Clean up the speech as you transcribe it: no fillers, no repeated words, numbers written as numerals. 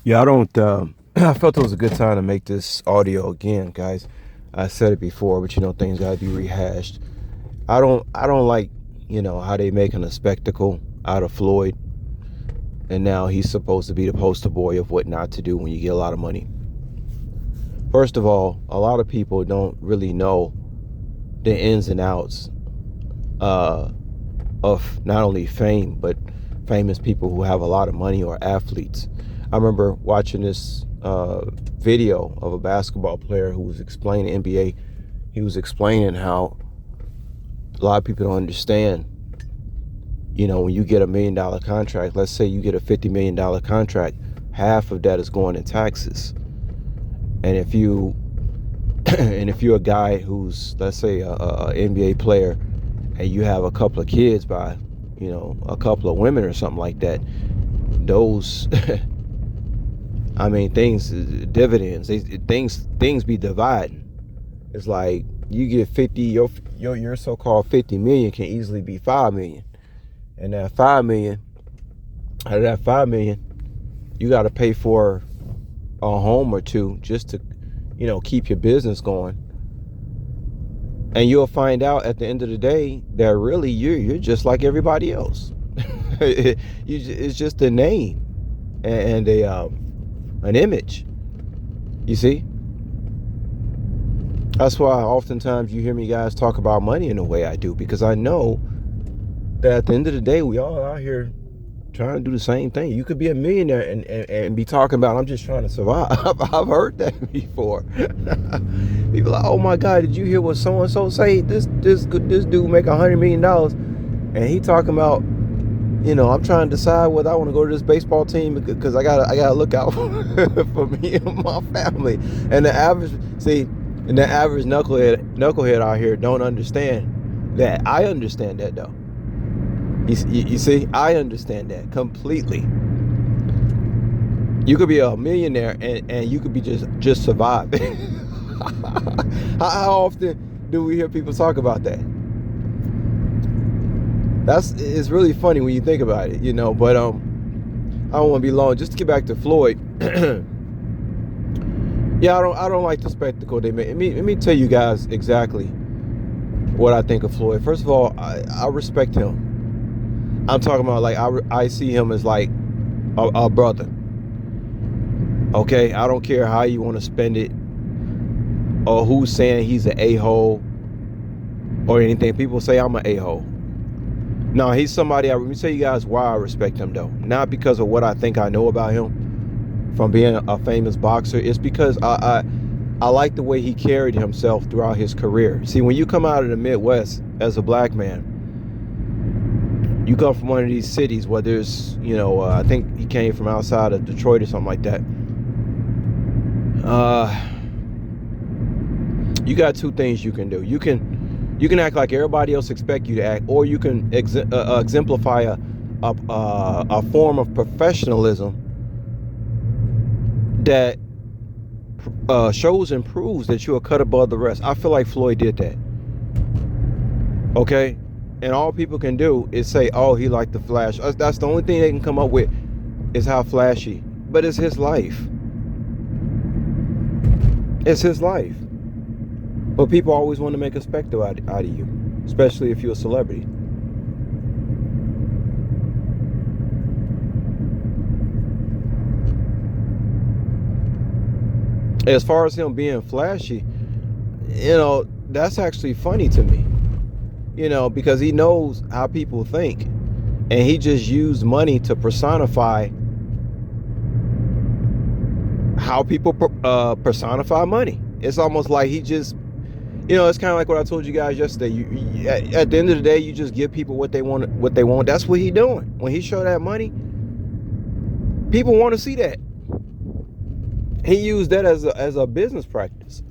Yeah, I don't. I felt it was a good time to make this audio again, guys. I said it before, but things gotta be rehashed. I don't like, how they making a spectacle out of Floyd, and now he's supposed to be the poster boy of what not to do when you get a lot of money. First of all, a lot of people don't really know the ins and outs uh, of not only fame, but famous people who have a lot of money or athletes. I remember watching this video of a basketball player who was explaining NBA. He was explaining how a lot of people don't understand. When you get $1 million contract, let's say you get a $50 million contract, half of that is going in taxes. And if you and if you're a guy who's, let's say, a NBA player, and you have a couple of kids by, a couple of women or something like that, those, I mean, dividends, things be dividing. It's like you get 50, your so-called 50 million can easily be 5 million, and that 5 million, out of that 5 million, you got to pay for a home or two just to, keep your business going. And you'll find out at the end of the day that really you're just like everybody else. It's just a name and an image. You see? That's why oftentimes you hear me guys talk about money in the way I do, because I know that at the end of the day we all out here trying to do the same thing. You could be a millionaire and be talking about, I'm just trying to survive. I've heard that before. People are like, oh my God, did you hear what so and so say? This dude make $100 million, and he talking about, I'm trying to decide whether I want to go to this baseball team because I gotta look out for me and my family. And the average knucklehead out here don't understand that. I understand that though. You see, I understand that completely. You could be a millionaire and you could be just surviving. How often do we hear people talk about that? It's really funny when you think about it, But I don't want to be long. Just to get back to Floyd. Yeah, I don't like the spectacle they made. Let me tell you guys exactly what I think of Floyd. First of all, I respect him. I'm talking about, like, I see him as like a brother. Okay, I don't care how you want to spend it or who's saying he's an a-hole or anything. People say I'm an a-hole. No, he's somebody. Let me tell you guys why I respect him though. Not because of what I think I know about him from being a famous boxer. It's because I like the way he carried himself throughout his career. See, when you come out of the Midwest as a black man, you come from one of these cities where there's, I think he came from outside of Detroit or something like that. You got two things you can do. You can act like everybody else expect you to act, or you can exemplify a form of professionalism that shows and proves that you're a cut above the rest. I feel like Floyd did that. Okay? And all people can do is say, oh, he liked the flash. That's the only thing they can come up with, is how flashy. But it's his life. It's his life. But people always want to make a spectacle out of you, especially if you're a celebrity. As far as him being flashy, that's actually funny to me. Because he knows how people think, and he just used money to personify how people personify money. It's almost like he just, it's kind of like what I told you guys yesterday. At the end of the day, you just give people what they want. That's what he doing. When he show that money, people want to see that. He used that as a business practice.